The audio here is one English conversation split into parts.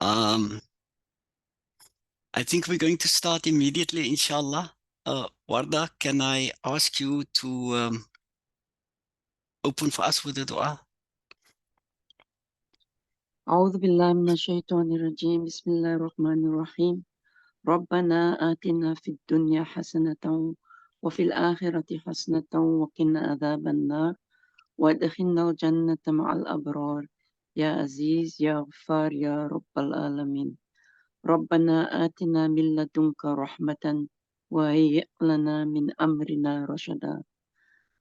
Um, I think we're going to start immediately, inshallah. Warda, can I ask you to open for us with a dua? أعوذ بالله من الشيطان الرجيم بسم الله الرحمن الرحيم ربنا آتنا في الدنيا حسنة وفي الآخرة حسنة وقنا عذاب النار وادخلنا الجنة مع الأبرار يا عزيز يا غفار يا رب العالمين ربنا آتنا من لدنك رحمة وهيئ لنا من أمرنا رشدا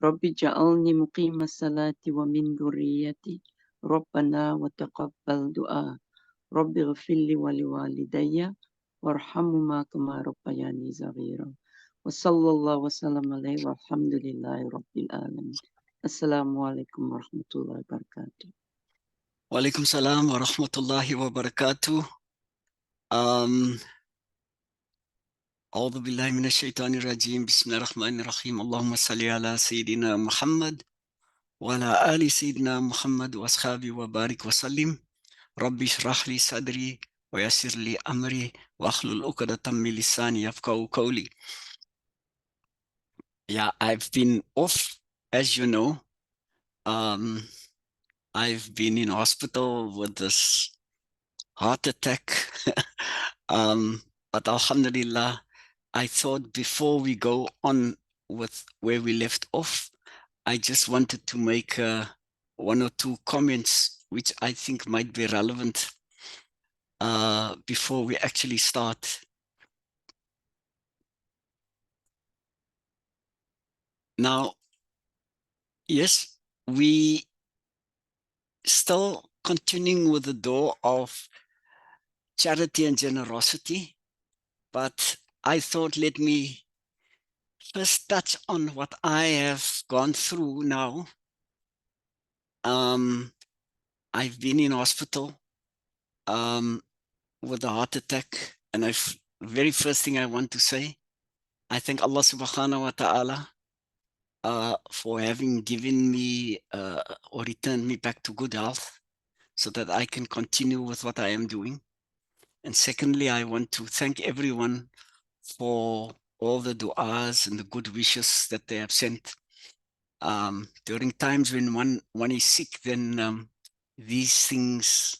رب اجعلني مقيم الصلاة ومن ذريتي ربنا وتقبل دعاء رب اغفر لي ولوالدي وارحمهما كما ربياني صغيرا وصلى الله وسلم عليه والحمد لله رب العالمين السلام عليكم ورحمة الله وبركاته. Wa alaikum salam wa rahmatullahi wa barakatuh. أعوذ بالله من الشيطان الرجيم بسم الله الرحمن الرحيم اللهم صل على سيدنا محمد وعلى آل سيدنا محمد وأصحابه وبارك وسلم ربي اشرح لي صدري ويسر لي أمري واحلل عقدة من لساني يفقهوا قولي. Yeah, I've been off, as you know. I've been in hospital with this heart attack. But alhamdulillah, I thought before we go on with where we left off, I just wanted to make one or two comments which I think might be relevant before we actually start. Now, yes, we still continuing with the door of charity and generosity, but I thought let me first touch on what I have gone through now. I've been in hospital with a heart attack, and very first thing I want to say, I thank Allah subhanahu wa ta'ala for having given me or returned me back to good health so that I can continue with what I am doing. And secondly, I want to thank everyone for all the du'as and the good wishes that they have sent. During times when one is sick, then these things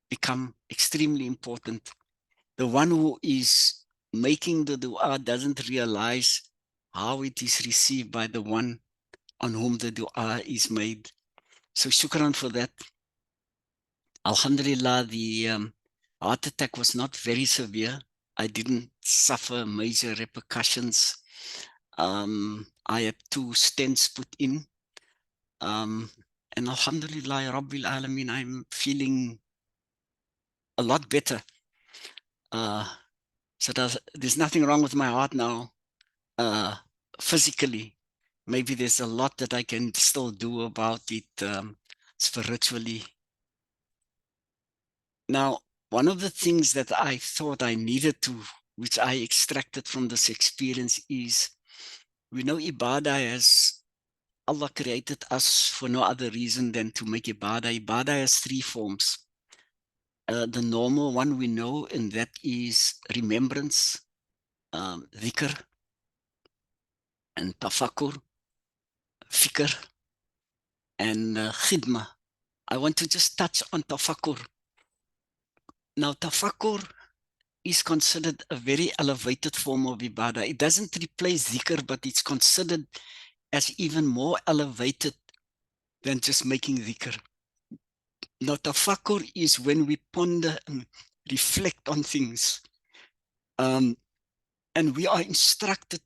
become extremely important. The one who is making the dua doesn't realize how it is received by the one on whom the dua is made. So shukran for that. Alhamdulillah, the heart attack was not very severe. I didn't suffer major repercussions. I had 2 stents put in. And alhamdulillah, Rabbil Alameen, I'm feeling a lot better. So there's nothing wrong with my heart now, physically. Maybe there's a lot that I can still do about it spiritually. Now, one of the things that I thought I needed to, which I extracted from this experience is, we know ibadah as Allah created us for no other reason than to make ibadah. Ibadah has 3 forms. The normal one we know, and that is remembrance, dhikr, and tafakkur, fikr, and khidmah. I want to just touch on tafakkur. Now, tafakkur is considered a very elevated form of ibadah. It doesn't replace dhikr, but it's considered as even more elevated than just making dhikr. Now, tafakkur is when we ponder and reflect on things. And we are instructed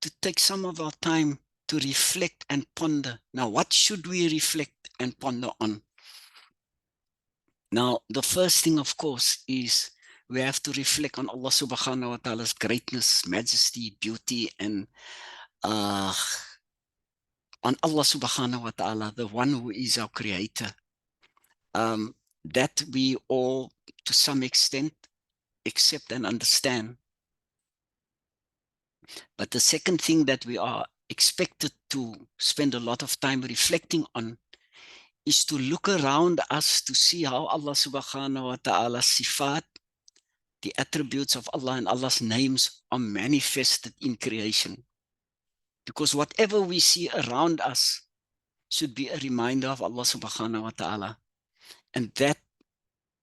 to take some of our time to reflect and ponder. Now, what should we reflect and ponder on? Now, the first thing, of course, is we have to reflect on Allah subhanahu wa ta'ala's greatness, majesty, beauty, and on Allah subhanahu wa ta'ala, the one who is our creator. That we all, to some extent, accept and understand. But the second thing that we are expected to spend a lot of time reflecting on is to look around us to see how Allah subhanahu wa ta'ala sifat, the attributes of Allah and Allah's names are manifested in creation. Because whatever we see around us should be a reminder of Allah subhanahu wa ta'ala. And that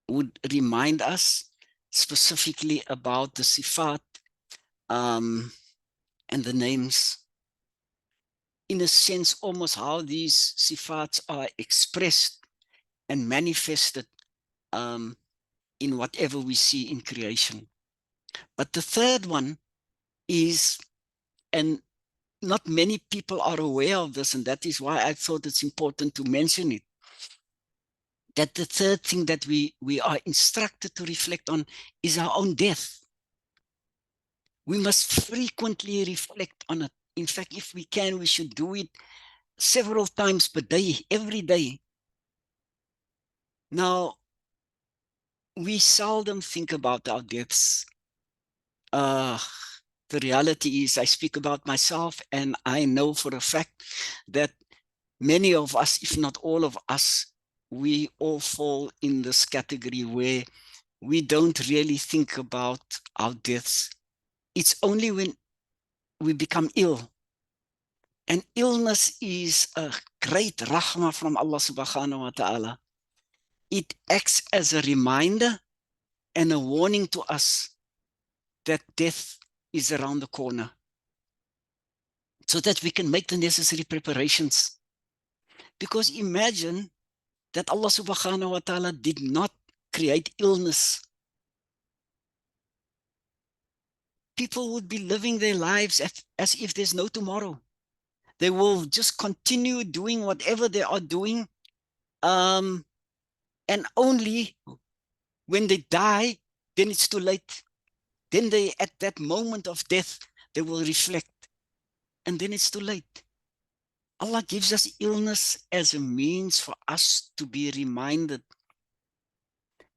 would remind us specifically about the sifat and the names. In a sense, almost how these sifats are expressed and manifested in whatever we see in creation. But the third one is, and not many people are aware of this, and that is why I thought it's important to mention it, that the third thing that we are instructed to reflect on is our own death. We must frequently reflect on it. In fact, if we can, we should do it several times per day, every day. Now, we seldom think about our deaths. The reality is, I speak about myself, and I know for a fact that many of us, if not all of us, we all fall in this category where we don't really think about our deaths. It's only when we become ill. And illness is a great rahmah from Allah subhanahu wa ta'ala. It acts as a reminder and a warning to us that death is around the corner, so that we can make the necessary preparations. Because imagine that Allah subhanahu wa ta'ala did not create illness. People would be living their lives as if there's no tomorrow. They will just continue doing whatever they are doing. And only when they die, then it's too late. Then they, at that moment of death, they will reflect. And then it's too late. Allah gives us illness as a means for us to be reminded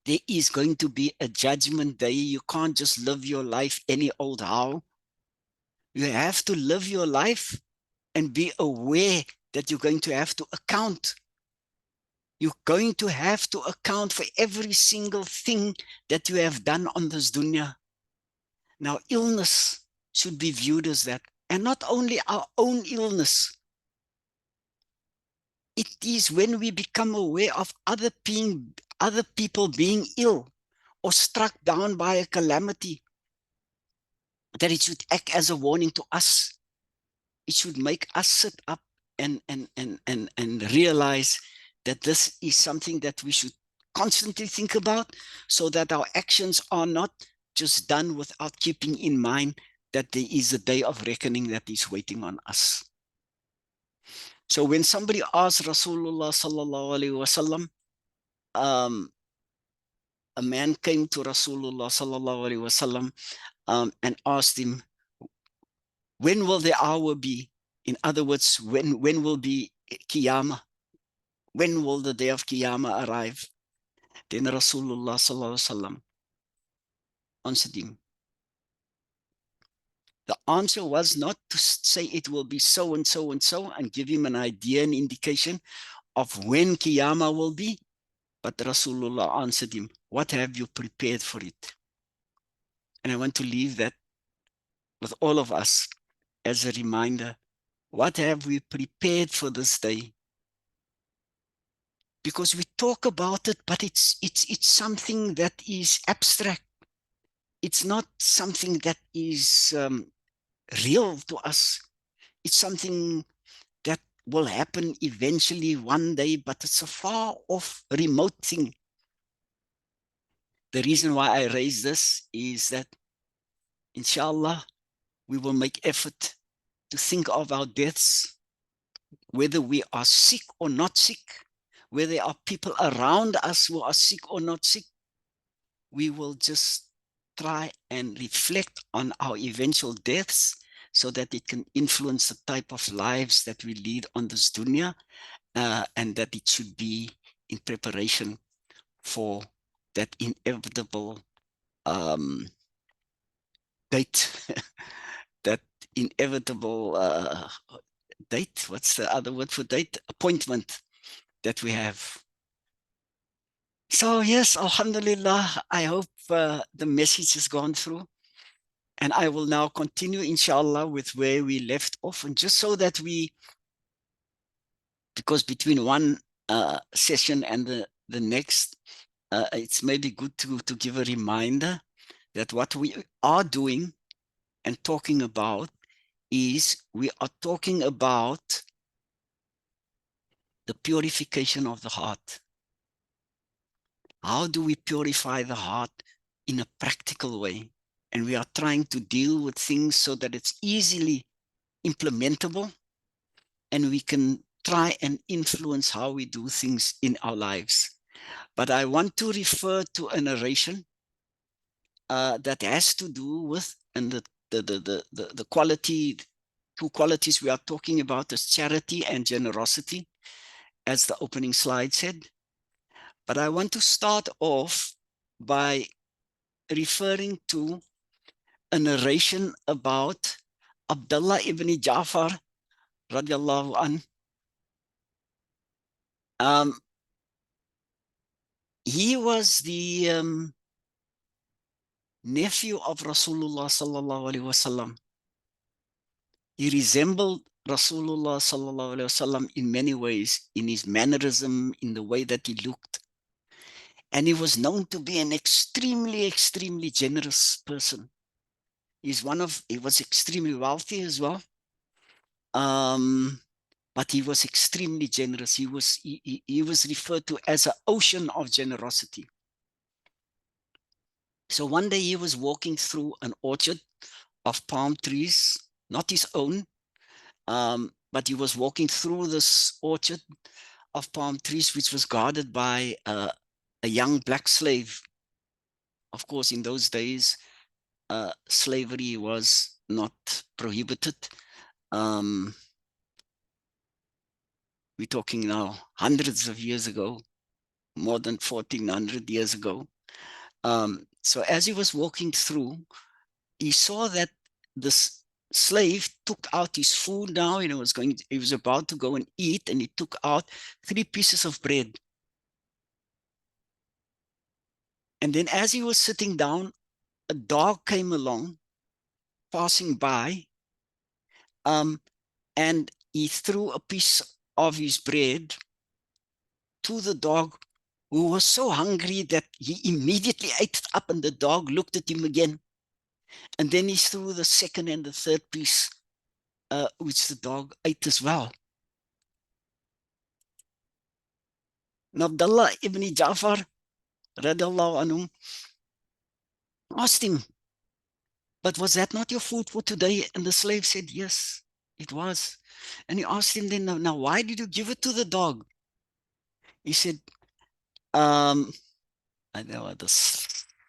there is going to be a judgment day. You can't just live your life any old how. You have to live your life and be aware that you're going to have to account. You're going to have to account for every single thing that you have done on this dunya. Now, illness should be viewed as that. And not only our own illness. It is when we become aware of other people being ill or struck down by a calamity that it should act as a warning to us. It should make us sit up and realize that this is something that we should constantly think about, so that our actions are not just done without keeping in mind that there is a day of reckoning that is waiting on us. So when somebody asked Rasulullah sallallahu alaihi wasallam, a man came to Rasulullah sallallahu alaihi wasallam and asked him, when will the hour be? In other words, when will be Qiyamah? When will the day of Qiyamah arrive? Then Rasulullah sallallahu alaihi wasallam answered him. The answer was not to say it will be so and so and so and give him an idea, an indication of when Qiyamah will be. But Rasulullah answered him, what have you prepared for it? And I want to leave that with all of us as a reminder. What have we prepared for this day? Because we talk about it, but it's something that is abstract. It's not something that is real to us. It's something that will happen eventually one day, but it's a far off, remote thing. The reason why I raise this is that, inshallah, we will make effort to think of our deaths, whether we are sick or not sick, whether there are people around us who are sick or not sick. We will just try and reflect on our eventual deaths so that it can influence the type of lives that we lead on this dunya, and that it should be in preparation for that inevitable date, that inevitable date, what's the other word for date? Appointment that we have. So yes, Alhamdulillah, I hope the message has gone through. And I will now continue, inshallah, with where we left off. And just so that because between one session and the next, it's maybe good to give a reminder that what we are doing and talking about is we are talking about the purification of the heart. How do we purify the heart in a practical way? And we are trying to deal with things so that it's easily implementable and we can try and influence how we do things in our lives. But I want to refer to a narration that has to do with, and the quality, two qualities we are talking about is charity and generosity, as the opening slide said. But I want to start off by referring to a narration about Abdullah ibn Ja'far radiallahu anh. He was the nephew of Rasulullah sallallahu alaihi wasallam. He resembled Rasulullah sallallahu alaihi wasallam in many ways, in his mannerism, in the way that he looked. And he was known to be an extremely, extremely generous person. He was extremely wealthy as well. But he was extremely generous. He was referred to as an ocean of generosity. So one day he was walking through an orchard of palm trees, not his own, but he was walking through this orchard of palm trees, which was guarded by a young black slave. Of course, in those days, slavery was not prohibited. We're talking now hundreds of years ago, more than 1400 years ago. So as he was walking through, he saw that this slave took out his food now, and he was about to go and eat, and he took out 3 pieces of bread. And then as he was sitting down, a dog came along, passing by, and he threw a piece of his bread to the dog, who was so hungry that he immediately ate it up, and the dog looked at him again. And then he threw the second and the third piece, which the dog ate as well. And Abdullah ibn Ja'far radiallahu anhu asked him, but was that not your food for today? And the slave said, yes, it was. And he asked him then, now why did you give it to the dog? He said, I know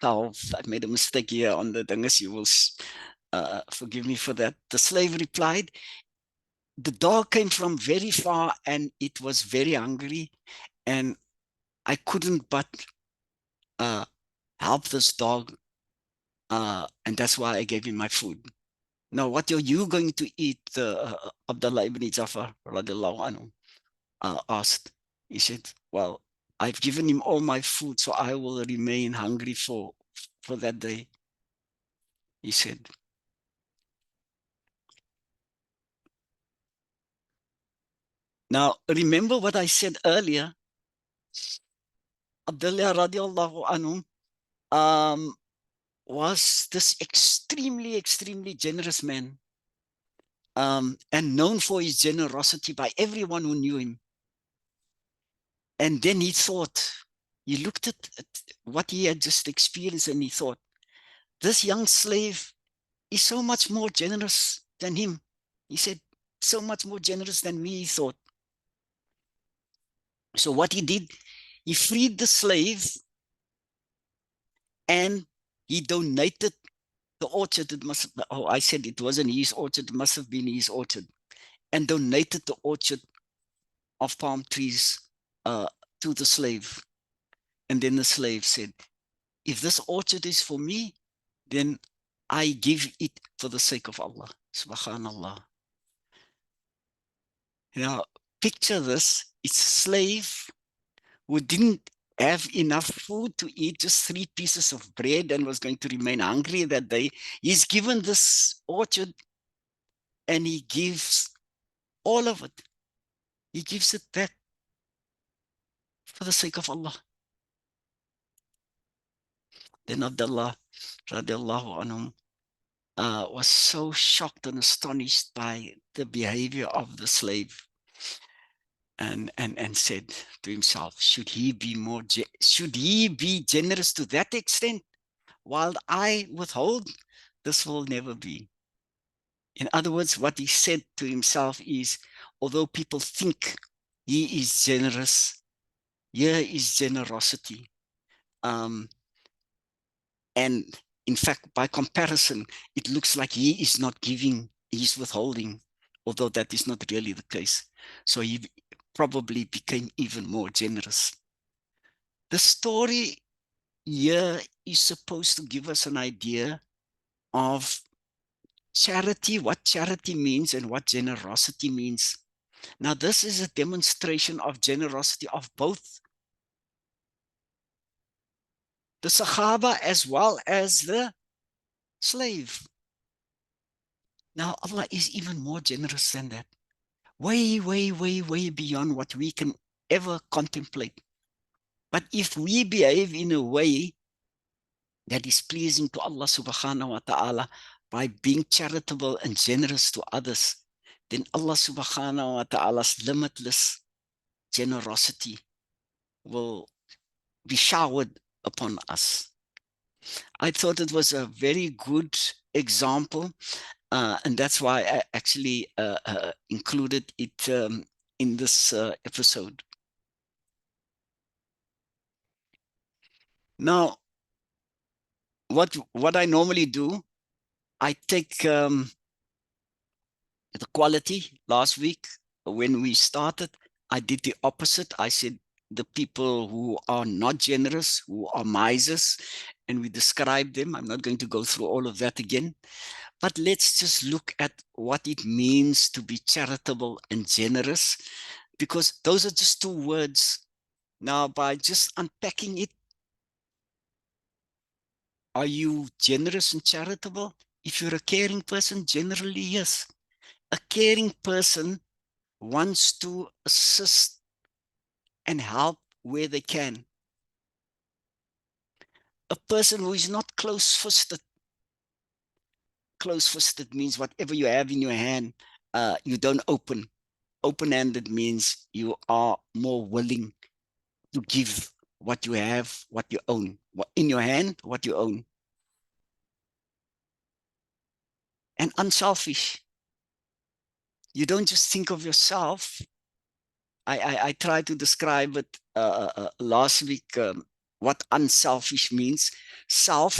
I made a mistake here on the dingus. You will forgive me for that. The slave replied, the dog came from very far and it was very hungry, and I couldn't but help this dog, and that's why I gave him my food. Now, what are you going to eat? Abdullah ibn Ja'far radiallahu anhu asked. He said, well, I've given him all my food, so I will remain hungry for that day. He said. Now, remember what I said earlier. Abdullah radiallahu anhu was this extremely, extremely generous man, and known for his generosity by everyone who knew him. And then he looked at what he had just experienced, and he thought, this young slave is so much more generous than him. He said, so much more generous than me, he thought. So what he did, he freed the slave and he donated the orchard. I said it wasn't his orchard, it must have been his orchard, and donated the orchard of palm trees to the slave. And then the slave said, if this orchard is for me, then I give it for the sake of Allah. Subhanallah. Now, picture this. It's a slave who didn't have enough food to eat, just 3 pieces of bread, and was going to remain hungry that day. He's given this orchard and he gives all of it. He gives it back for the sake of Allah. Then Abdullah radiallahu anhu was so shocked and astonished by the behavior of the slave, and said to himself, should he be generous to that extent while I withhold? This will never be. In other words, what he said to himself is, although people think he is generous, here is generosity. And in fact, by comparison, it looks like he is not giving, he's withholding, although that is not really the case. So he probably became even more generous. The story here is supposed to give us an idea of charity, what charity means and what generosity means. Now, this is a demonstration of generosity of both the Sahaba as well as the slave. Now, Allah is even more generous than that. Way, way, way, way beyond what we can ever contemplate. But if we behave in a way that is pleasing to Allah subhanahu wa ta'ala by being charitable and generous to others, then Allah subhanahu wa ta'ala's limitless generosity will be showered upon us. I thought it was a very good example, and that's why I actually included it in this episode. Now, what I normally do, I take the quality. Last week when we started, I did the opposite. I said the people who are not generous, who are misers, and we described them. I'm not going to go through all of that again, but let's just look at what it means to be charitable and generous, because those are just 2 words. Now, by just unpacking it, are you generous and charitable? If you're a caring person, generally, yes. A caring person wants to assist and help where they can. A person who is not close-fisted means whatever you have in your hand, you don't open. Open-handed means you are more willing to give what you have, what you own. What in your hand, what you own. And unselfish. You don't just think of yourself. I tried to describe it last week, what unselfish means. Self,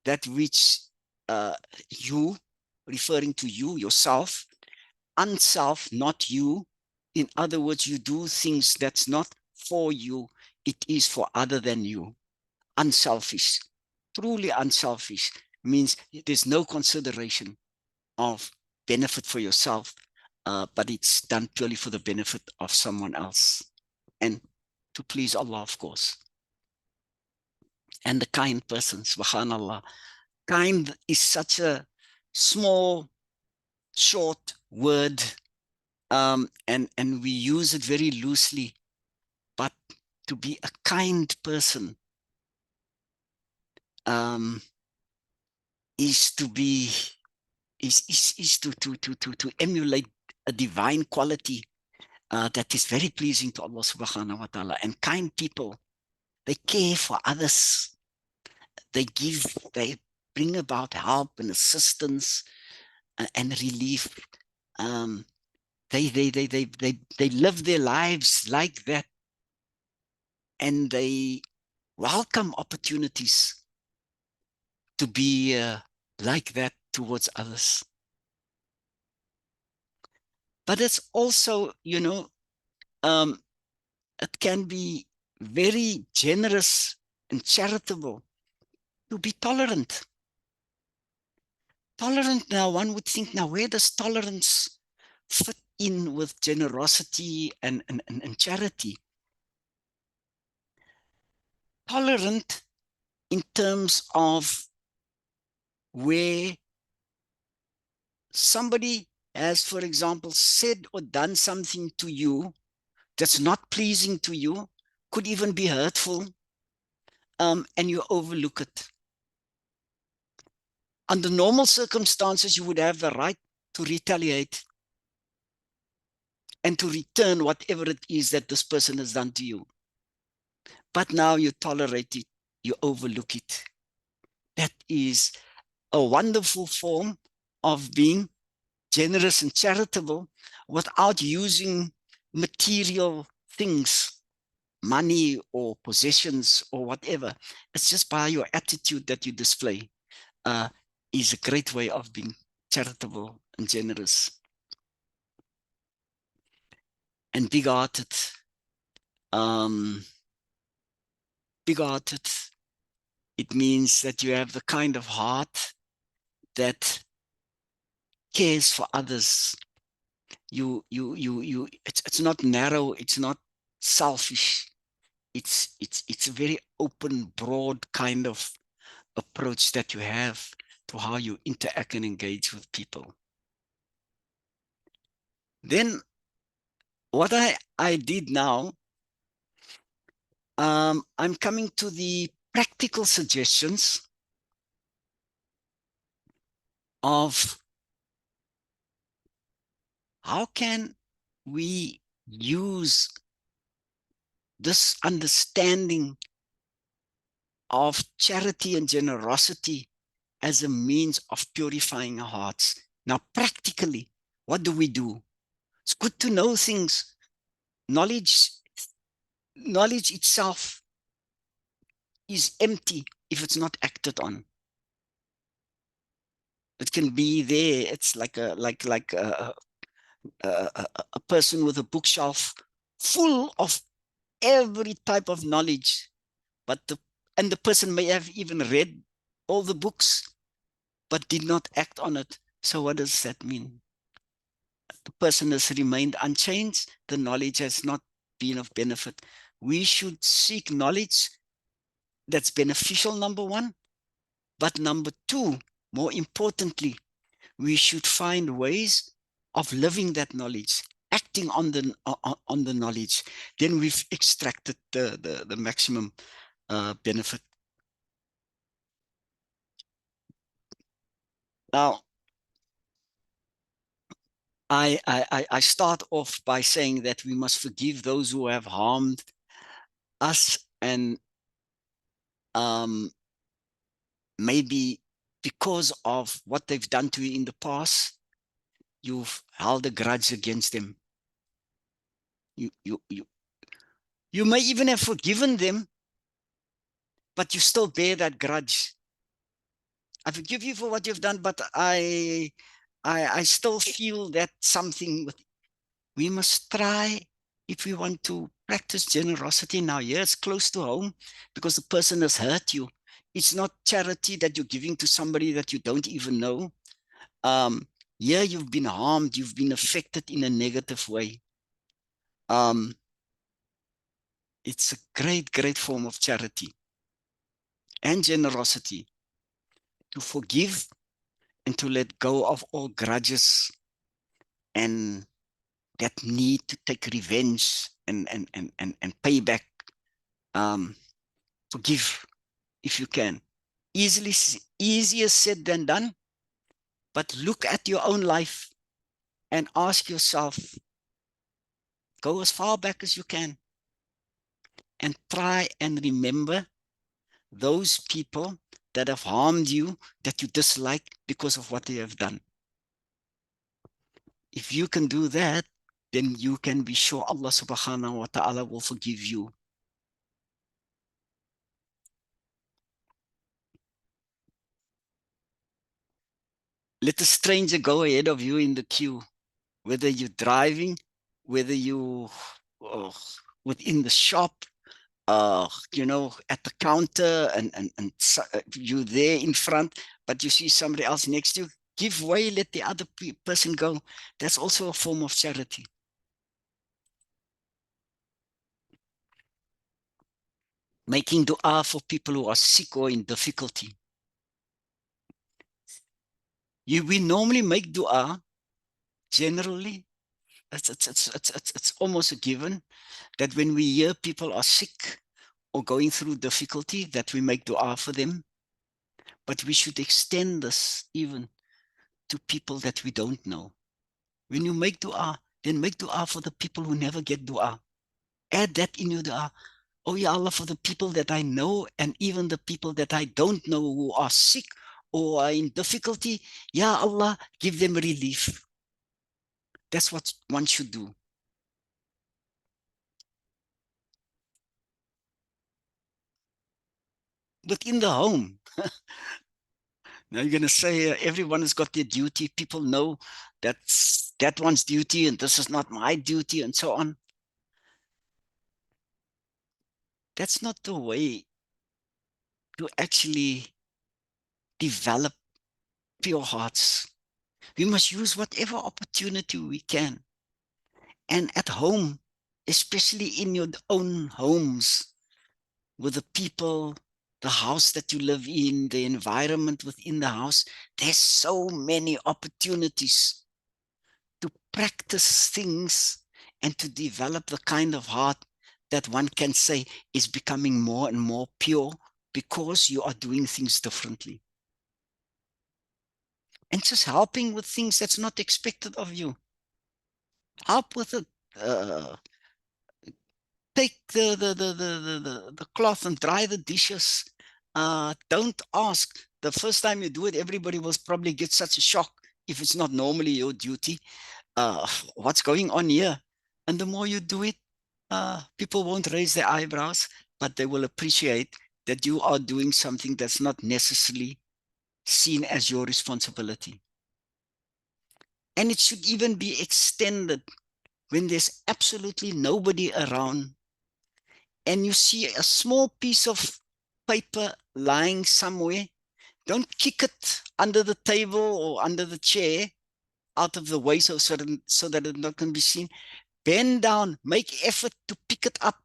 that which you, referring to you, yourself. Unself, not you. In other words, you do things that's not for you, it is for other than you. Unselfish, truly unselfish, means there's no consideration of benefit for yourself, but it's done purely for the benefit of someone else and to please Allah, of course. And the kind person, subhanallah. Kind is such a small, short word, and we use it very loosely. But to be a kind person is to be is to emulate a divine quality that is very pleasing to Allah subhanahu wa ta'ala. And kind people, they care for others. They bring about help and assistance and relief. They live their lives like that, and they welcome opportunities to be like that towards others. But it's also, it can be very generous and charitable to be tolerant. Tolerant, now one would think, now where does tolerance fit in with generosity and charity. Tolerant in terms of where somebody has, for example, said or done something to you that's not pleasing to you, could even be hurtful, and you overlook it. Under normal circumstances, you would have the right to retaliate and to return whatever it is that this person has done to you. But now you tolerate it, you overlook it. That is a wonderful form of being generous and charitable without using material things, money or possessions or whatever. It's just by your attitude that you display, is a great way of being charitable and generous. And big-hearted. Big-hearted, it means that you have the kind of heart that cares for others. It's not narrow, it's not selfish. It's a very open, broad kind of approach that you have to how you interact and engage with people. Then what I did now, I'm coming to the practical suggestions of how can we use this understanding of charity and generosity as a means of purifying our hearts. Now, practically, what do we do? It's good to know things. Knowledge itself is empty if it's not acted on. It can be there. It's like a person with a bookshelf full of every type of knowledge, but the person may have even read all the books, but did not act on it. So what does that mean? The person has remained unchanged. The knowledge has not been of benefit. We should seek knowledge that's beneficial, number one. But number two, more importantly, we should find ways of living that knowledge, acting on the knowledge. Then we've extracted the maximum benefit. Now, I start off by saying that we must forgive those who have harmed us, and maybe because of what they've done to you in the past, you've held a grudge against them. You may even have forgiven them, but you still bear that grudge. I forgive you for what you've done, but I still feel that something we must try, if we want to practice generosity now. Here it's close to home because the person has hurt you. It's not charity that you're giving to somebody that you don't even know. Here you've been harmed, you've been affected in a negative way. It's a great form of charity and generosity to forgive and to let go of all grudges and that need to take revenge and pay back. Forgive if you can. Easier said than done, but look at your own life and ask yourself, go as far back as you can and try and remember those people that have harmed you, that you dislike because of what they have done. If you can do that, then you can be sure Allah subhanahu wa ta'ala will forgive you. Let a stranger go ahead of you in the queue, whether you're driving, whether you within the shop, at the counter, and you there in front, but you see somebody else next to you, Give way, let the other person go. That's also a form of charity. Making dua for people who are sick or in difficulty. We normally make dua, generally, it's almost a given that when we hear people are sick or going through difficulty, that we make dua for them. But we should extend this even to people that we don't know. When you make dua, then make dua for the people who never get dua. Add that in your dua. Oh, Ya Allah, for the people that I know and even the people that I don't know who are sick or are in difficulty, Ya Allah, give them relief. That's what one should do. Within the home, now you're going to say everyone has got their duty. People know that's that one's duty and this is not my duty and so on. That's not the way to actually develop pure hearts. We must use whatever opportunity we can. And at home, especially in your own homes, with the people, the house that you live in, the environment within the house, there's so many opportunities to practice things and to develop the kind of heart that one can say is becoming more and more pure because you are doing things differently. And just helping with things that's not expected of you. Help with it. Take the cloth and dry the dishes. Don't ask. The first time you do it, everybody will probably get such a shock if it's not normally your duty. What's going on here? And the more you do it, people won't raise their eyebrows, but they will appreciate that you are doing something that's not necessarily seen as your responsibility. And it should even be extended when there's absolutely nobody around and you see a small piece of paper lying somewhere. Don't kick it under the table or under the chair out of the way so that it not can be seen. Bend down, make effort to pick it up.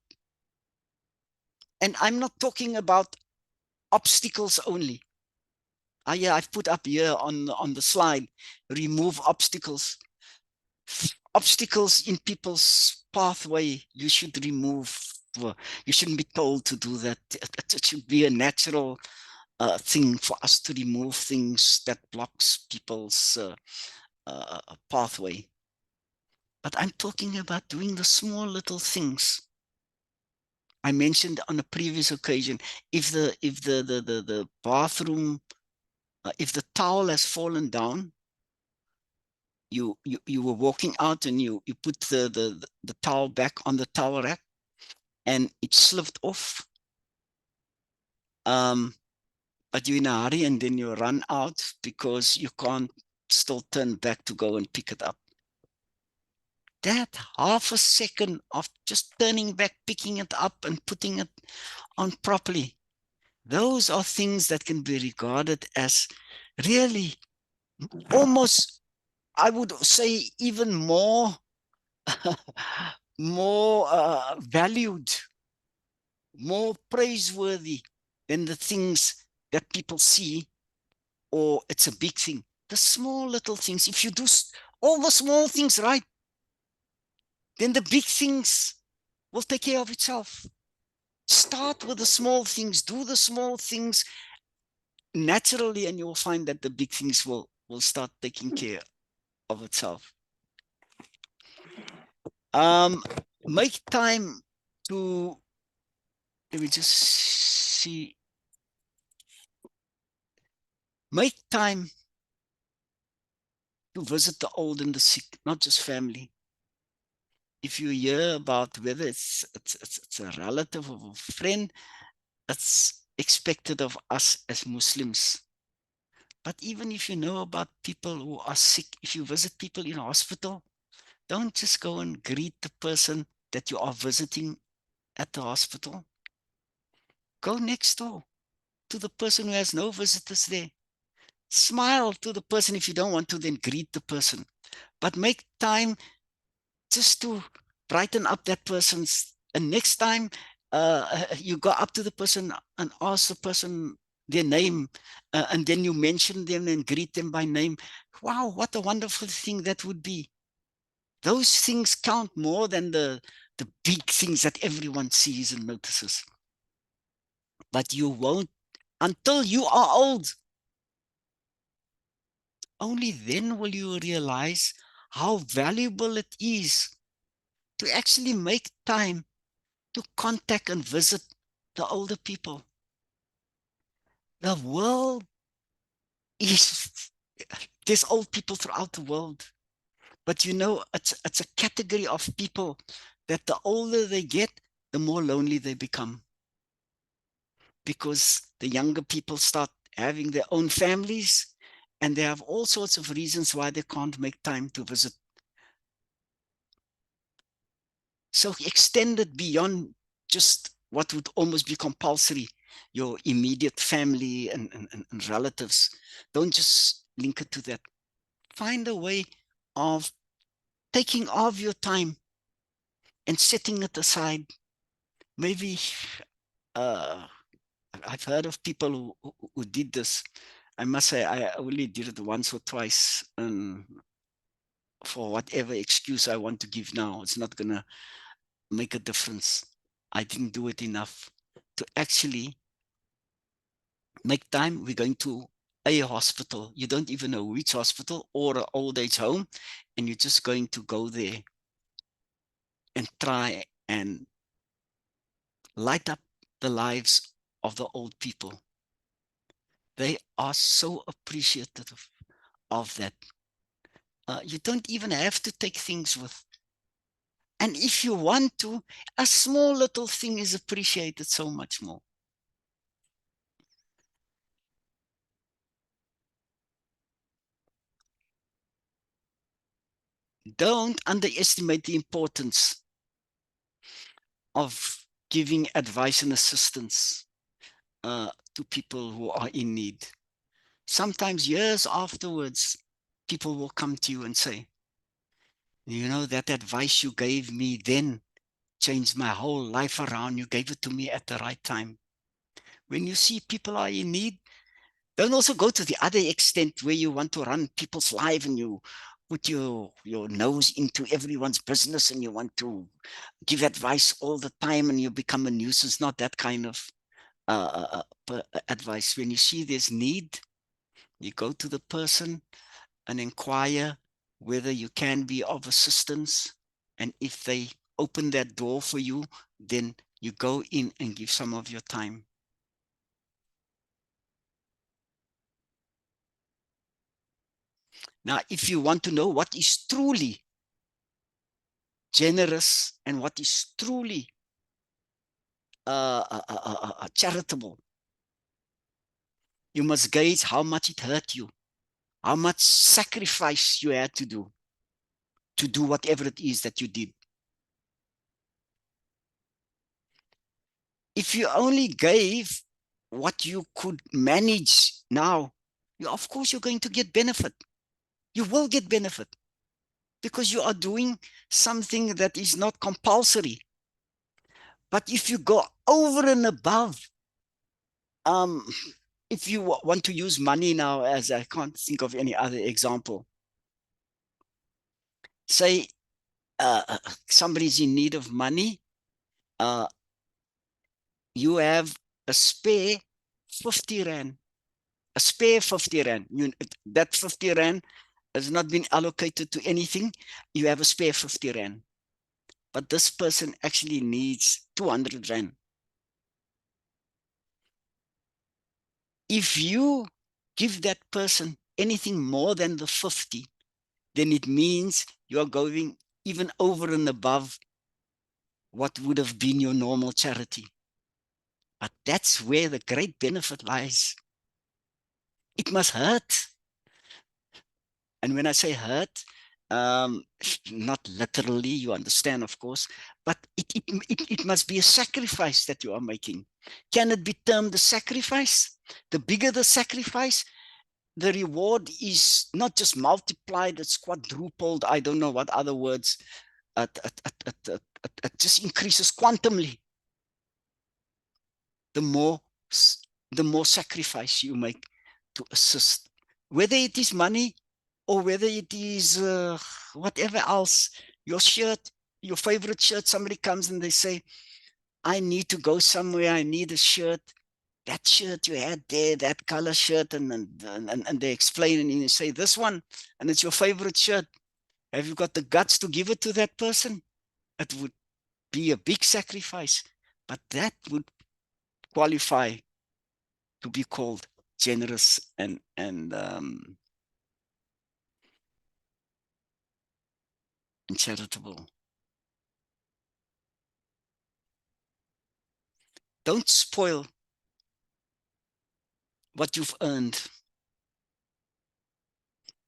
And I'm not talking about obstacles only. Yeah, I've put up here on the slide, remove obstacles. Obstacles in people's pathway, you should remove. You shouldn't be told to do that. It should be a natural thing for us to remove things that blocks people's pathway. But I'm talking about doing the small little things. I mentioned on a previous occasion, if the bathroom, if the towel has fallen down, you were walking out and you put the towel back on the towel rack and it slipped off. But you're in a hurry and then you run out because you can't still turn back to go and pick it up. That half a second of just turning back, picking it up and putting it on properly, those are things that can be regarded as really almost, I would say, even more more valued, more praiseworthy than the things that people see, or it's a big thing. The small little things, if you do all the small things right, then the big things will take care of itself. Start with the small things, do the small things naturally, and you'll find that the big things will start taking care of itself. Make time to, let me just see, make time to visit the old and the sick, not just family. If you hear about whether it's a relative or a friend, it's expected of us as Muslims. But even if you know about people who are sick, if you visit people in a hospital, don't just go and greet the person that you are visiting at the hospital. Go next door to the person who has no visitors there. Smile to the person. If you don't want to, then greet the person. But make time just to brighten up that person's. And next time you go up to the person and ask the person their name, and then you mention them and greet them by name. Wow, what a wonderful thing that would be. Those things count more than the big things that everyone sees and notices. But you won't until you are old. Only then will you realize how valuable it is to actually make time to contact and visit the older people. The world is, there's old people throughout the world, but you know, it's a category of people that the older they get, the more lonely they become, because the younger people start having their own families, and they have all sorts of reasons why they can't make time to visit. So extend it beyond just what would almost be compulsory, your immediate family and relatives. Don't just link it to that. Find a way of taking off your time and setting it aside. Maybe uh, I've heard of people who did this. I must say, I only did it once or twice, and for whatever excuse I want to give now, it's not going to make a difference. I didn't do it enough to actually make time. We're going to a hospital. You don't even know which hospital, or an old age home, and you're just going to go there and try and light up the lives of the old people. They are so appreciative of that. You don't even have to take things with. And if you want to, a small little thing is appreciated so much more. Don't underestimate the importance of giving advice and assistance to people who are in need. Sometimes years afterwards, people will come to you and say, you know, that advice you gave me then changed my whole life around. You gave it to me at the right time. When you see people are in need, don't also go to the other extent where you want to run people's life and you put your nose into everyone's business and you want to give advice all the time and you become a nuisance. Not that kind of advice. When you see there's need, you go to the person and inquire whether you can be of assistance. And if they open that door for you, then you go in and give some of your time. Now, if you want to know what is truly generous and what is truly charitable, you must gauge how much it hurt you, how much sacrifice you had to do whatever it is that you did. If you only gave what you could manage now, of course you're going to get benefit. You will get benefit because you are doing something that is not compulsory. But if you go over and above, um, if you want to use money now, as I can't think of any other example, say somebody's in need of money, uh, you have a spare 50 Rand, a spare 50 Rand. That 50 Rand has not been allocated to anything. You have a spare 50 Rand. But this person actually needs 200 Rand. If you give that person anything more than the 50, then it means you're going even over and above what would have been your normal charity. But that's where the great benefit lies. It must hurt. And when I say hurt, not literally, you understand, of course, but it must be a sacrifice that you are making. Can it be termed a sacrifice? The bigger the sacrifice, the reward is not just multiplied, it's quadrupled. I don't know what other words. It just increases quantumly. The more sacrifice you make to assist, whether it is money or whether it is whatever else. Your shirt, your favorite shirt, somebody comes and they say, I need to go somewhere, I need a shirt. That shirt you had there, that color shirt, and they explain, and you say this one, and it's your favorite shirt. Have you got the guts to give it to that person? It would be a big sacrifice, but that would qualify to be called generous and charitable. Don't spoil what you've earned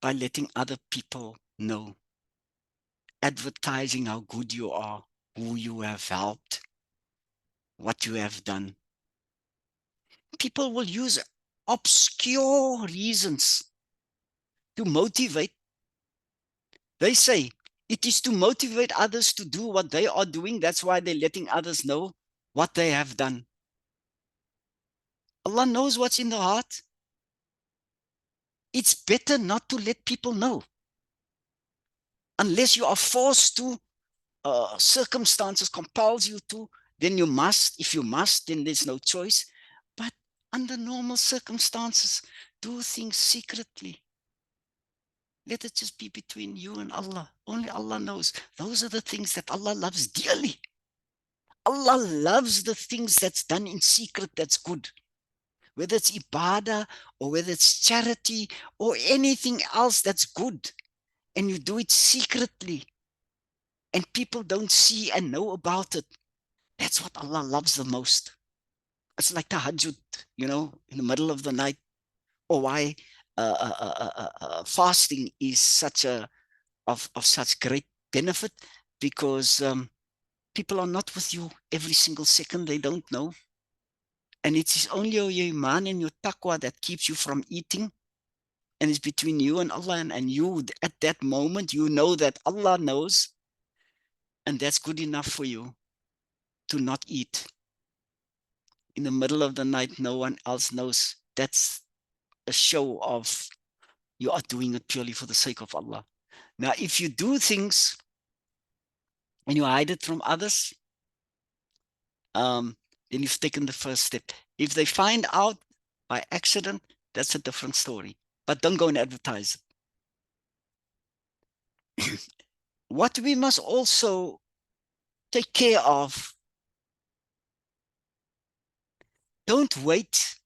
by letting other people know, advertising how good you are, who you have helped, what you have done. People will use obscure reasons to motivate. They say it is to motivate others to do what they are doing. That's why they're letting others know what they have done. Allah knows what's in the heart. It's better not to let people know. Unless you are forced to, circumstances compels you to, then you must. If you must, then there's no choice. But under normal circumstances, do things secretly. Let it just be between you and Allah. Only Allah knows. Those are the things that Allah loves dearly. Allah loves the things that's done in secret that's good. Whether it's ibadah or whether it's charity or anything else that's good. And you do it secretly. And people don't see and know about it. That's what Allah loves the most. It's like tahajjud, in the middle of the night. Or why fasting is such of such great benefit, because people are not with you every single second. They don't know. And it is only your iman and your taqwa that keeps you from eating. And it's between you and Allah. And you, at that moment, you know that Allah knows. And that's good enough for you to not eat. In the middle of the night, no one else knows. That's a show of you are doing it purely for the sake of Allah. Now, if you do things and you hide it from others, then you've taken the first step. If they find out by accident, that's a different story. But don't go and advertise it. What we must also take care of, don't wait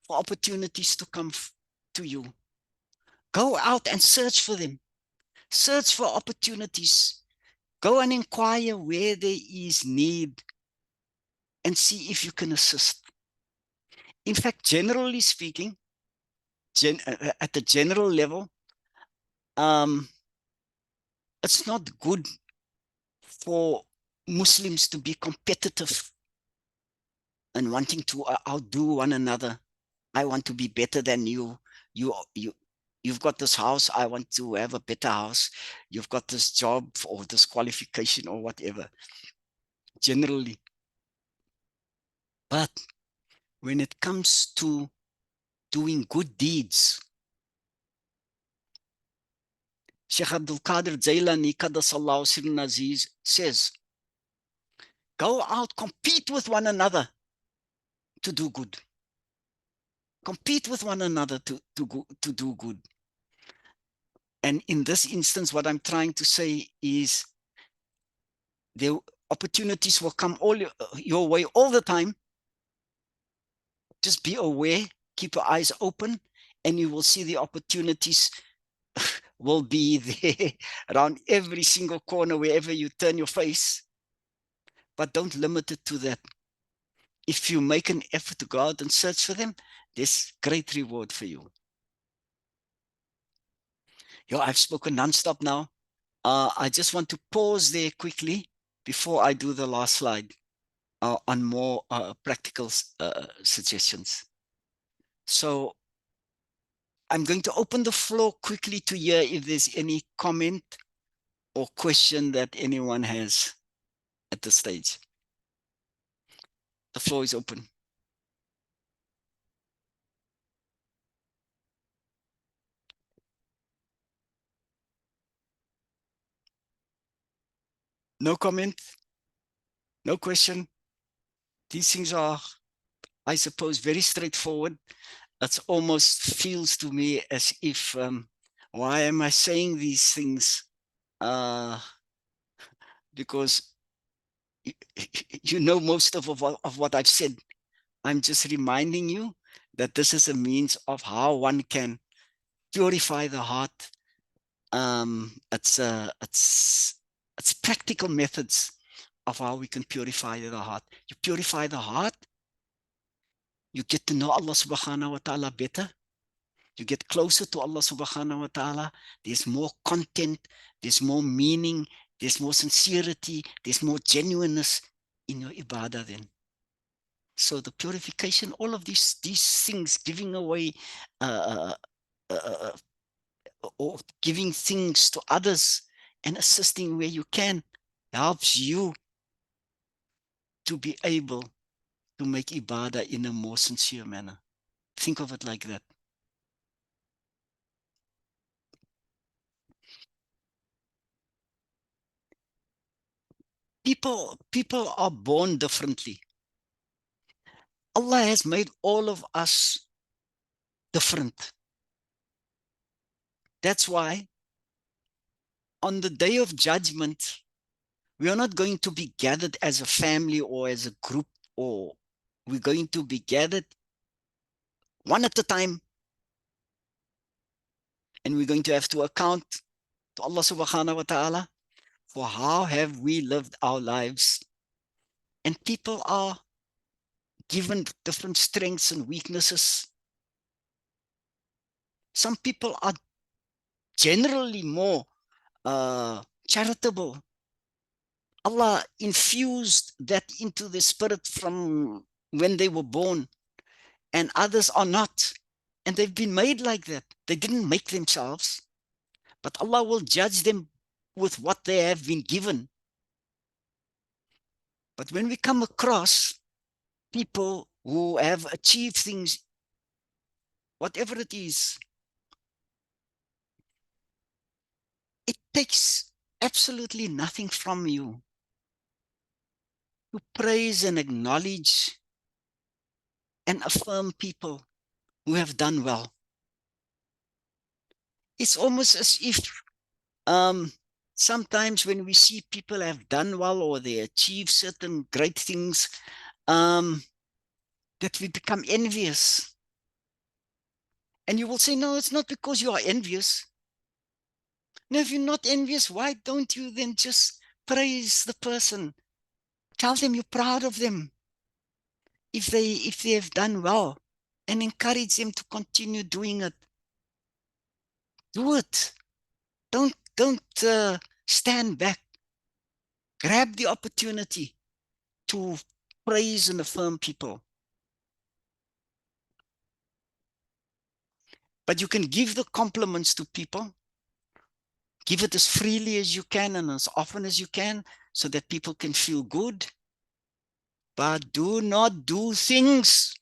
for opportunities to come to you. Go out and search for them. Search for opportunities. Go and inquire where there is need and see if you can assist. In fact, generally speaking, at the general level, it's not good for Muslims to be competitive and wanting to outdo one another. I want to be better than you. You've got this house. I want to have a better house. You've got this job or this qualification or whatever. Generally. But when it comes to doing good deeds, Sheikh Abdul Qadir Jailani Qaddasallahu Sirrun Aziz says, go out, compete with one another to do good. Compete with one another to do good. And in this instance, what I'm trying to say is the opportunities will come all your way all the time. Just be aware, keep your eyes open, and you will see the opportunities will be there around every single corner, wherever you turn your face. But don't limit it to that. If you make an effort to go out and search for them, there's great reward for you. I've spoken nonstop now. I just want to pause there quickly before I do the last slide on more practical suggestions. So I'm going to open the floor quickly to hear if there's any comment or question that anyone has at this stage. The floor is open. No comment, no question. These things are, I suppose, very straightforward. It almost feels to me as if, why am I saying these things? Because you know most of what I've said. I'm just reminding you that this is a means of how one can purify the heart. It's practical methods of how we can purify the heart. You purify the heart, you get to know Allah subhanahu wa ta'ala better. You get closer to Allah subhanahu wa ta'ala. There's more content, there's more meaning, there's more sincerity, there's more genuineness in your ibadah then. So the purification, all of these things, giving away or giving things to others and assisting where you can, helps you to be able to make ibadah in a more sincere manner. Think of it like that. People are born differently. Allah has made all of us different. That's why on the day of judgment, we are not going to be gathered as a family or as a group, or we're going to be gathered one at a time, and we're going to have to account to Allah subhanahu wa ta'ala for how have we lived our lives. And people are given different strengths and weaknesses. Some people are generally more charitable. Allah infused that into the spirit from when they were born, and others are not. And they've been made like that. They didn't make themselves, but Allah will judge them with what they have been given. But when we come across people who have achieved things, whatever it is, it takes absolutely nothing from you to praise and acknowledge and affirm people who have done well. It's almost as if sometimes when we see people have done well or they achieve certain great things, that we become envious. And you will say, no, it's not because you are envious. No, if you're not envious, why don't you then just praise the person? Tell them you're proud of them if they have done well, and encourage them to continue doing it. Do it. Don't stand back. Grab the opportunity to praise and affirm people. But you can give the compliments to people. Give it as freely as you can and as often as you can, so that people can feel good. But do not do things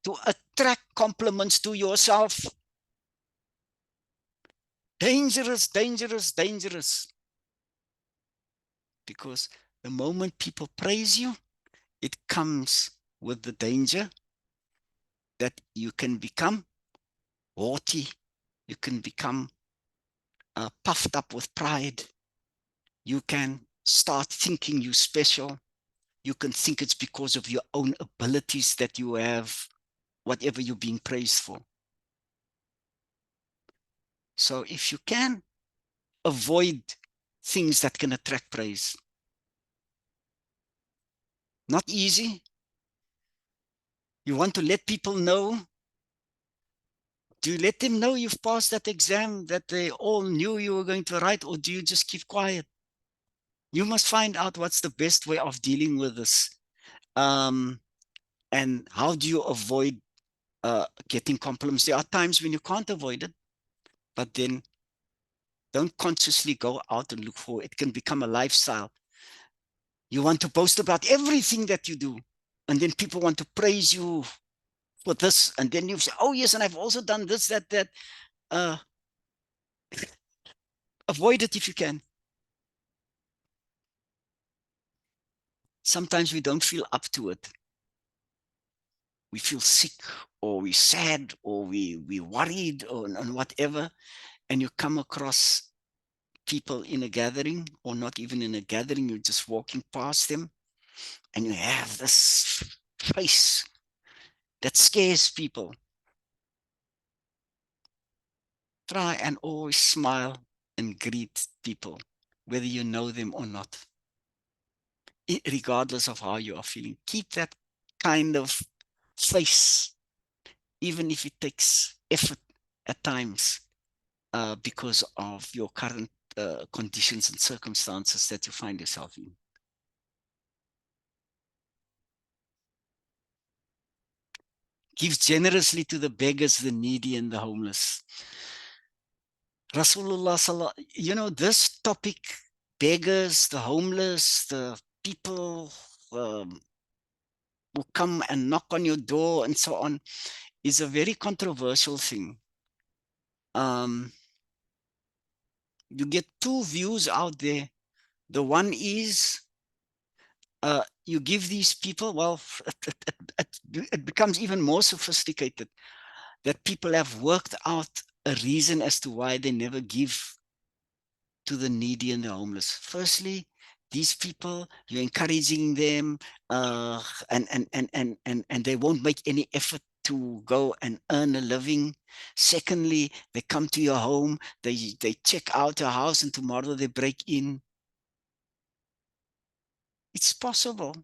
to attract compliments to yourself. Dangerous, dangerous, dangerous. Because the moment people praise you, it comes with the danger that you can become haughty. You can become puffed up with pride. You can start thinking you're special. You can think it's because of your own abilities that you have whatever you're being praised for. So if you can, avoid things that can attract praise. Not easy. You want to let people know. Do you let them know you've passed that exam that they all knew you were going to write, or do you just keep quiet? You must find out what's the best way of dealing with this. And how do you avoid getting compliments. There are times when you can't avoid it, but then don't consciously go out and look for it. It can become a lifestyle. You want to post about everything that you do, and then people want to praise you for this, and then you say, oh yes, and I've also done this, that. Uh, avoid it if you can. Sometimes we don't feel up to it. We feel sick, or we're sad, or we're worried, or and whatever, and you come across people in a gathering, or not even in a gathering, you're just walking past them, and you have this face that scares people. Try and always smile and greet people, whether you know them or not, regardless of how you are feeling. Keep that kind of face, even if it takes effort at times, because of your current conditions and circumstances that you find yourself in. Give generously to the beggars, the needy, and the homeless. Rasulullah, this topic, beggars, the homeless, the people who come and knock on your door and so on, is a very controversial thing. You get two views out there. The one is, you give these people, well, it becomes even more sophisticated, that people have worked out a reason as to why they never give to the needy and the homeless. Firstly, these people, you're encouraging them, and they won't make any effort to go and earn a living. Secondly, they come to your home, they check out your house, and tomorrow they break in. It's possible.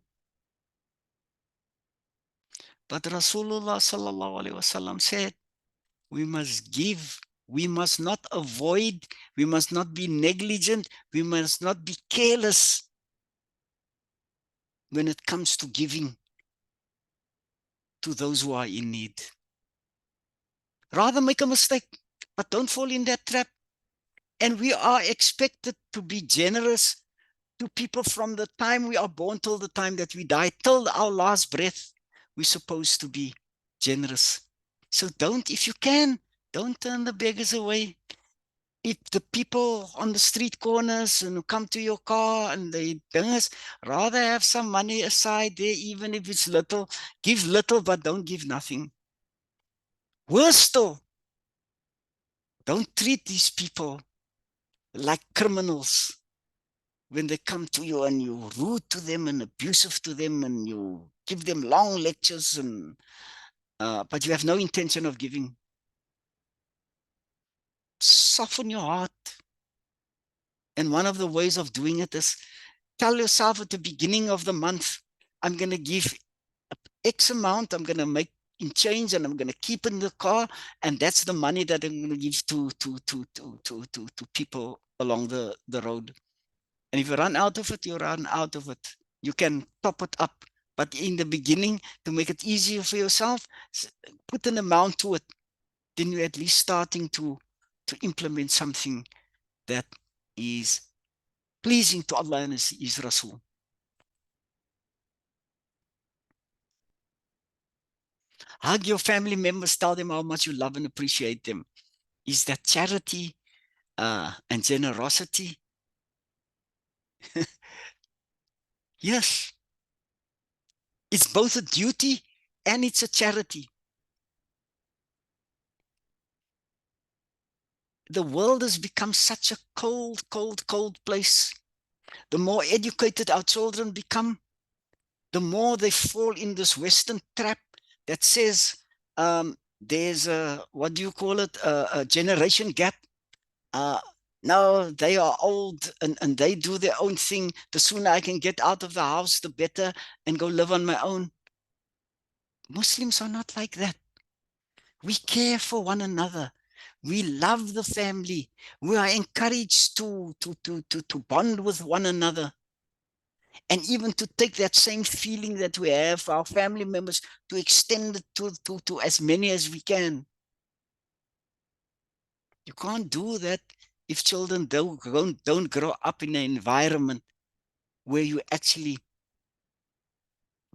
But Rasulullah sallallahu alaihi wasallam said, we must give, we must not avoid, we must not be negligent, we must not be careless when it comes to giving to those who are in need. Rather make a mistake, but don't fall in that trap. And we are expected to be generous to people from the time we are born till the time that we die, till our last breath. We're supposed to be generous. So don't, if you can, don't turn the beggars away. If the people on the street corners and who come to your car and they bring rather have some money aside there, even if it's little. Give little, but don't give nothing. Worse still, don't treat these people like criminals when they come to you and you're rude to them and abusive to them and you give them long lectures, and but you have no intention of giving. Soften your heart. And one of the ways of doing it is, tell yourself at the beginning of the month, I'm going to give X amount, I'm going to make in change, and I'm going to keep in the car, and that's the money that I'm going to give to people along the road. And if you run out of it, you run out of it. You can top it up. But in the beginning, to make it easier for yourself, put an amount to it. Then you're at least starting to implement something that is pleasing to Allah and His Rasul. Hug your family members, tell them how much you love and appreciate them. Is that charity and generosity? Yes. It's both a duty and it's a charity. The world has become such a cold, cold, cold place. The more educated our children become, the more they fall in this Western trap that says there's a, what do you call it, a generation gap. Uh, no, they are old and they do their own thing. The sooner I can get out of the house, the better, and go live on my own. Muslims are not like that. We care for one another. We love the family. We are encouraged to bond with one another. And even to take that same feeling that we have for our family members, to extend it to as many as we can. You can't do that if children don't grow up in an environment where you actually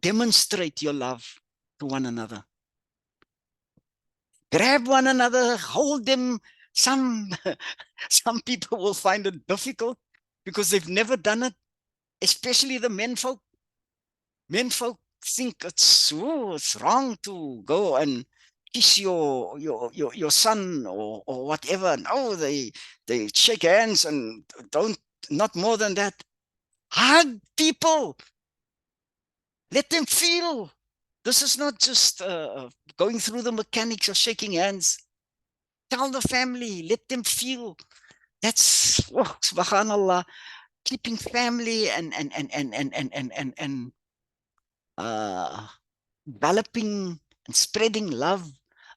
demonstrate your love to one another. Grab one another, hold them. Some, some people will find it difficult because they've never done it, especially the menfolk. Menfolk think it's wrong to go and kiss your son or whatever. No, they shake hands and don't, not more than that. Hug people. Let them feel. This is not just going through the mechanics of shaking hands. Tell the family, let them feel. That's, oh, subhanallah, keeping family and uh, developing and spreading love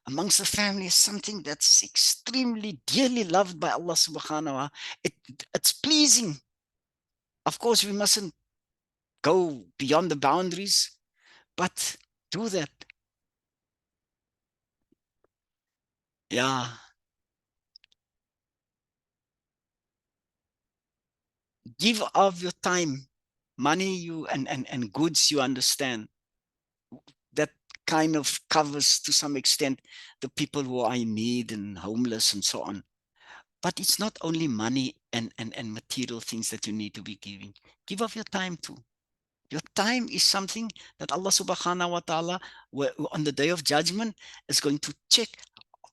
amongst the family is something that's extremely dearly loved by Allah subhanahu wa ta'ala. It's pleasing. Of course, we mustn't go beyond the boundaries, but do that. Yeah. Give of your time, money, you and goods, you understand. That kind of covers to some extent the people who are in need and homeless and so on. But it's not only money and material things that you need to be giving. Give of your time too. Your time is something that Allah subhanahu wa ta'ala on the day of judgment is going to check.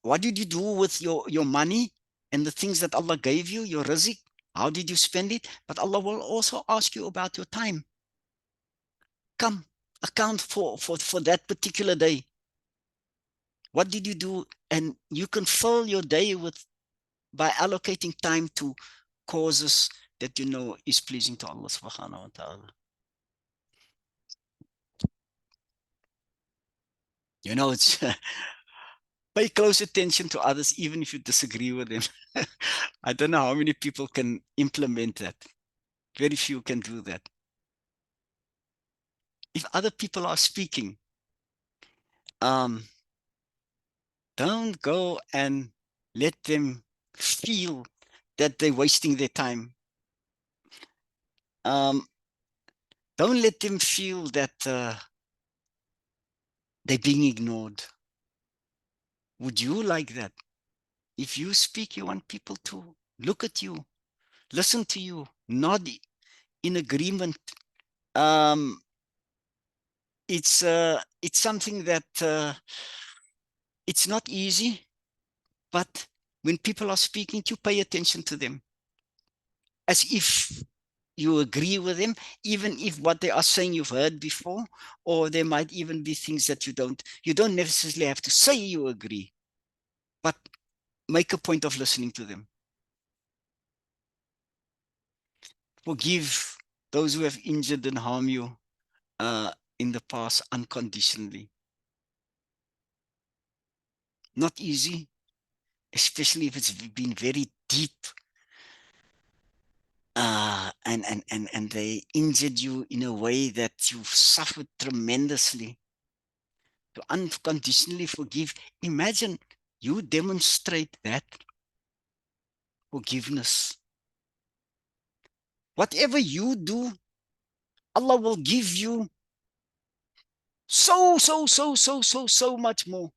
What did you do with your money and the things that Allah gave you, your rizq? How did you spend it? But Allah will also ask you about your time. Come, account for that particular day. What did you do? And you can fill your day with by allocating time to causes that you know is pleasing to Allah subhanahu wa ta'ala. You know, it's pay close attention to others, even if you disagree with them. I don't know how many people can implement that. Very few can do that. If other people are speaking, um, don't go and let them feel that they're wasting their time. Um, don't let them feel that they're being ignored. Would you like that? If you speak, you want people to look at you, listen to you, nod in agreement. Um, it's something that it's not easy, but when people are speaking, you pay attention to them as if you agree with them, even if what they are saying you've heard before, or there might even be things that you don't necessarily have to say you agree, but make a point of listening to them. Forgive those who have injured and harmed you in the past unconditionally. Not easy, especially if it's been very deep and they injured you in a way that you've suffered tremendously. To unconditionally forgive, imagine you demonstrate that forgiveness. Whatever you do, Allah will give you so much more.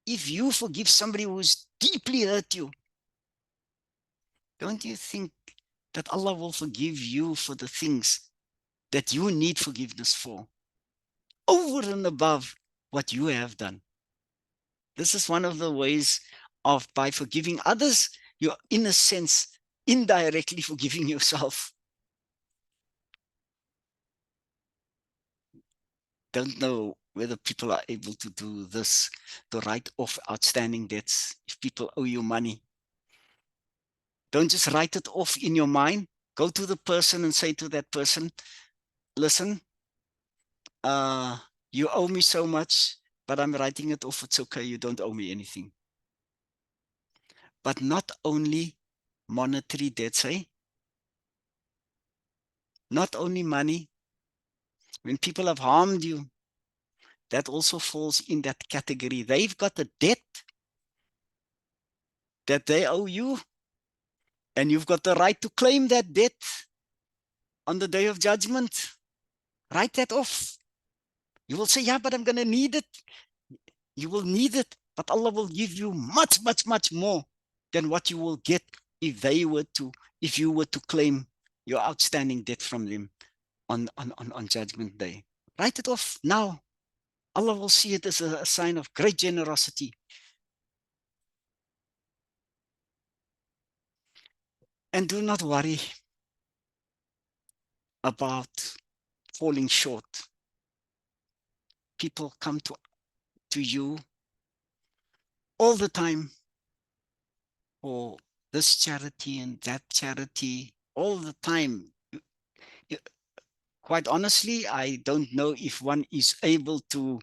If you forgive somebody who's deeply hurt you, don't you think that Allah will forgive you for the things that you need forgiveness for, over and above what you have done? This is one of the ways of, by forgiving others, you're in a sense indirectly forgiving yourself. Don't know whether people are able to do this, to write off outstanding debts. If people owe you money, don't just write it off in your mind. Go to the person and say to that person, listen, uh, you owe me so much, but I'm writing it off. It's okay. You don't owe me anything. But not only monetary debts, eh? Not only money, when people have harmed you, that also falls in that category. They've got a debt that they owe you, and you've got the right to claim that debt on the day of judgment. Write that off. You will say, yeah, but I'm going to need it. You will need it, but Allah will give you much, much, much more than what you will get if you were to claim your outstanding debt from them on judgment day. Write it off now. Allah will see it as a sign of great generosity. And do not worry about falling short. People come to you all the time for this charity and that charity, all the time. Quite honestly, I don't know if one is able to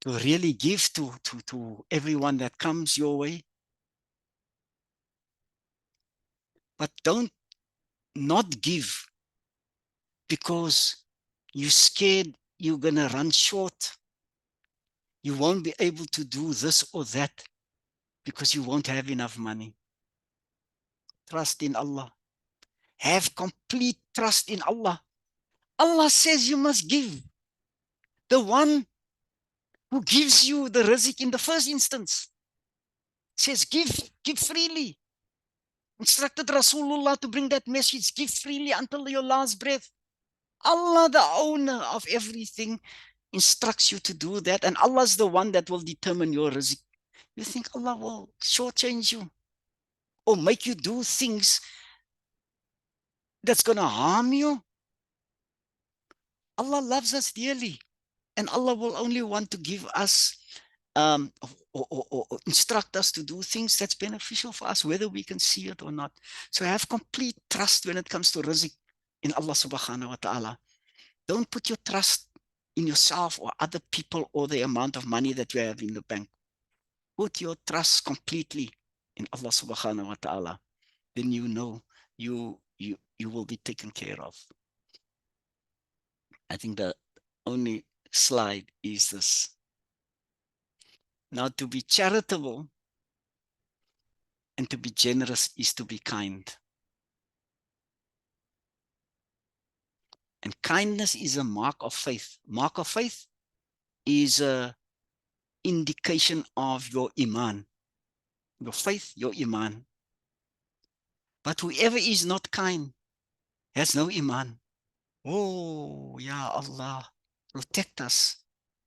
really give to everyone that comes your way. But don't not give because you're scared you're going to run short. You won't be able to do this or that because you won't have enough money. Trust in Allah. Have complete trust in Allah. Allah says you must give. The one who gives you the rizq in the first instance says, give freely. Instructed Rasulullah to bring that message, give freely until your last breath. Allah, the owner of everything, instructs you to do that, and Allah's the one that will determine your rizq. You think Allah will shortchange you or make you do things that's going to harm you? Allah loves us dearly, and Allah will only want to give us or instruct us to do things that's beneficial for us, whether we can see it or not. So have complete trust when it comes to rizq in Allah subhanahu wa ta'ala. Don't put your trust in yourself or other people or the amount of money that you have in the bank. Put your trust completely in Allah subhanahu wa ta'ala. Then you know you will be taken care of. I think the only slide is this. Now, to be charitable and to be generous is to be kind. And kindness is a mark of faith. Mark of faith is a indication of your iman. Your faith, your iman. But whoever is not kind has no iman. Oh, Ya Allah, protect us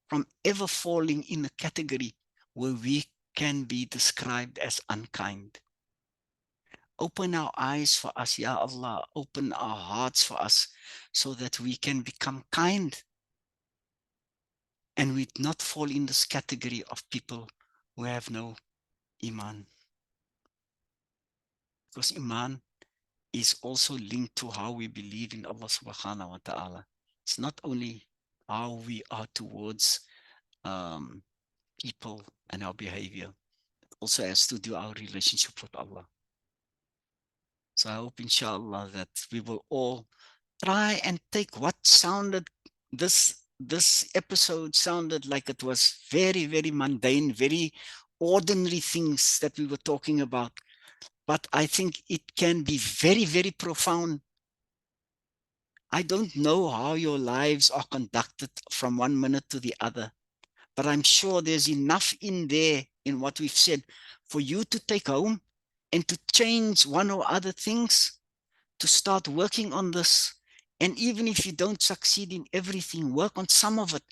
from ever falling in a category where we can be described as unkind. Open our eyes for us, Ya Allah. Open our hearts for us so that we can become kind and we not fall in this category of people who have no iman. Because iman is also linked to how we believe in Allah subhanahu wa ta'ala. It's not only how we are towards people and our behavior, it also has to do our relationship with Allah. So I hope, inshallah, that we will all try and take what sounded, this episode sounded like it was very, very mundane, very ordinary things that we were talking about. But I think it can be very, very profound. I don't know how your lives are conducted from one minute to the other, but I'm sure there's enough in there in what we've said for you to take home and to change one or other things, to start working on this. And even if you don't succeed in everything, work on some of it,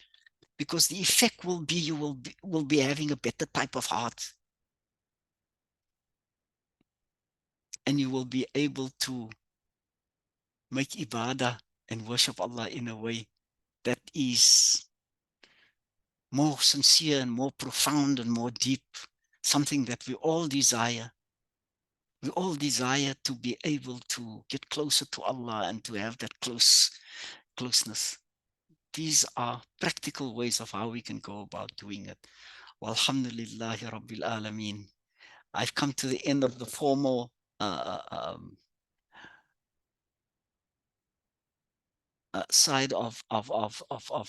because the effect will be you will be having a better type of heart. And you will be able to make ibadah and worship Allah in a way that is more sincere and more profound and more deep, something that we all desire. We all desire to be able to get closer to Allah and to have that closeness. These are practical ways of how we can go about doing it. Walhamdulillahi Rabbil Alameen. I've come to the end of the formal side of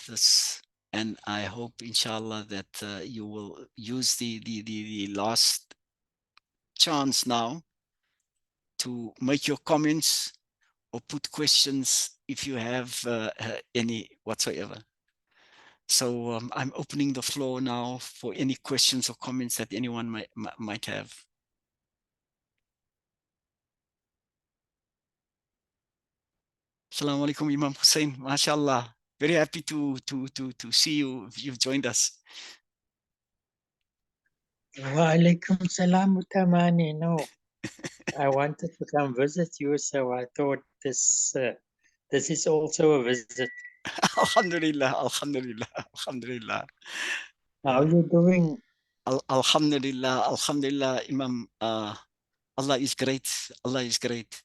this. And I hope, inshallah, that you will use the last chance now to make your comments or put questions if you have any whatsoever. So I'm opening the floor now for any questions or comments that anyone might have. Assalamu alaikum, Imam Hussein. MashaAllah. Very happy to see you. You've joined us. Wa alaikum salam Manie. No, I wanted to come visit you, so I thought this is also a visit. Alhamdulillah, Alhamdulillah, Alhamdulillah. How are you doing? Alhamdulillah, Alhamdulillah, Imam. Allah is great. Allah is great.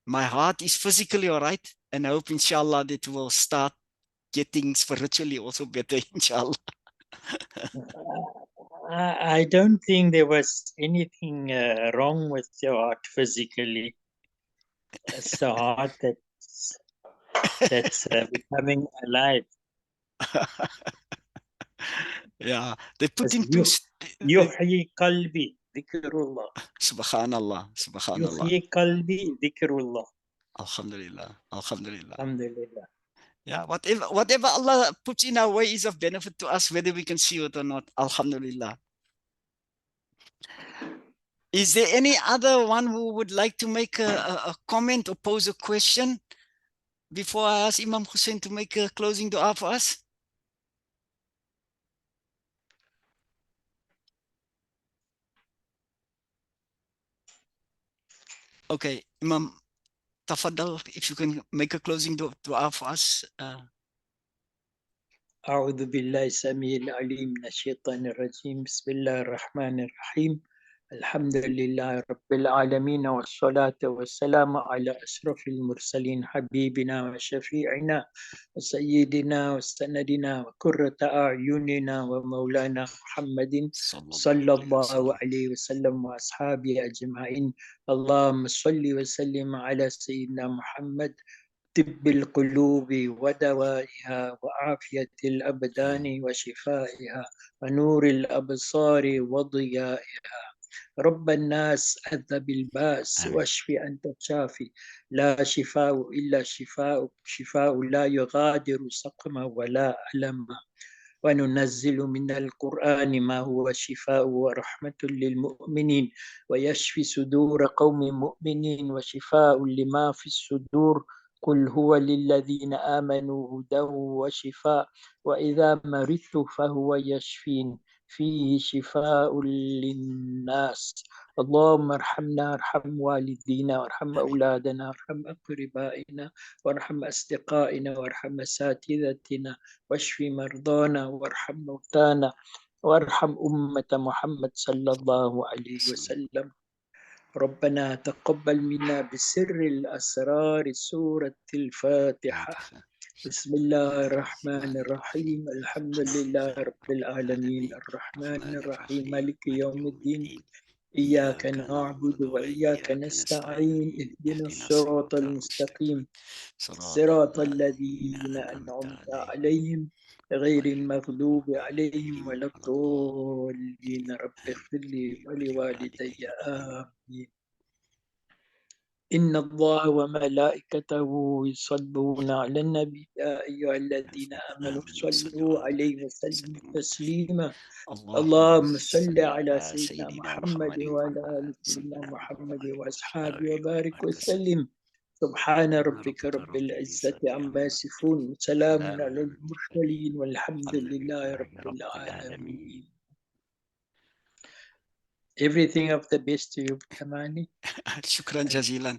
My heart is physically all right, and I hope, inshallah, that will start getting spiritually also better, inshallah. I don't think there was anything wrong with your heart physically. It's the heart that's becoming alive. Yeah, they put It's into يحيي قلبي ذكر الله. Subhanallah, Subhanallah. يحيي قلبي ذكر الله. Alhamdulillah, Alhamdulillah. Alhamdulillah. Yeah, whatever Allah puts in our way is of benefit to us, whether we can see it or not. Alhamdulillah. Is there any other one who would like to make a comment or pose a question before I ask Imam Hussein to make a closing dua for us? Okay, Imam, tafadal, if you can make a closing dua for us. أعوذ بالله السميع العليم من الشيطان الرجيم بسم الله الرحمن الرحيم الحمد لله رب العالمين والصلاة والسلام على أشرف المرسلين حبيبنا وشفيعنا وسيدنا وسندنا وقرة أعيننا ومولانا محمد صلى الله عليه وسلم وأصحابه أجمعين اللهم صل وسلم على سيدنا محمد طب القلوب ودوائها وعافية الأبدان وشفائها ونور الأبصار وضيائها رب الناس أذهب الباس واشف أنت الشافي لا شفاء إلا شفاء شفاء لا يغادر سقما ولا ألما وننزل من القرآن ما هو شفاء ورحمة للمؤمنين ويشفي صدور قوم مؤمنين وشفاء لما في الصدور قل هو للذين آمنوا هدى وشفاء وإذا مرضت فهو يشفين فيه شفاء للناس اللهم ارحمنا ارحم والدينا وارحم أولادنا وارحم أقربائنا وارحم أصدقائنا وارحم أساتذتنا واشف مرضانا وارحم موتانا وارحم أمة محمد صلى الله عليه وسلم ربنا تقبل منا بسر الأسرار سورة الفاتحة بسم الله الرحمن الرحيم الحمد لله رب العالمين الرحمن الرحيم مالك يوم الدين إياك نعبد وإياك نستعين اهدنا الصراط المستقيم صراط الذين أنعمت عليهم غير المغضوب عليهم ولا الضالين رب اغفر لي ولوالدي آمين إن الله وملائكته يصلون على النبي يا أيها الذين آمنوا صلوا عليه وسلموا تسليما اللهم صل على سيدنا محمد وعلى آل سيدنا محمد وأصحابه وبارك وسلم سبحان ربك رب العزة عما يصفون وسلام على المرسلين والحمد لله رب العالمين. Everything of the best to you, Manie. Shukran jazilan.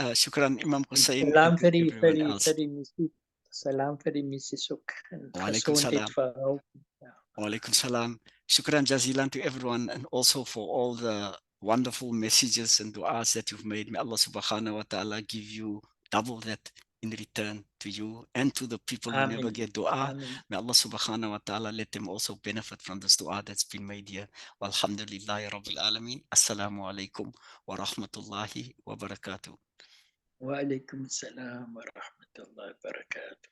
Shukran Imam Hussein Salam and very, everyone very, else. very Mrs. Salam very Mrs. Suk and Wa alaikum gezondheid salam. vir haar. Wa alaikum salam. Shukran jazilan to everyone, and also for all the wonderful messages and du'as that you've made. May Allah subhanahu wa ta'ala give you double that in return to you and to the people who never Amen. get dua. Amen. May Allah subhanahu wa ta'ala let them also benefit from this dua that's been made here. Walhamdulillahi rabbil alameen. Assalamu alaikum wa rahmatullahi wa barakatuh. وعليكم السلام ورحمة الله وبركاته.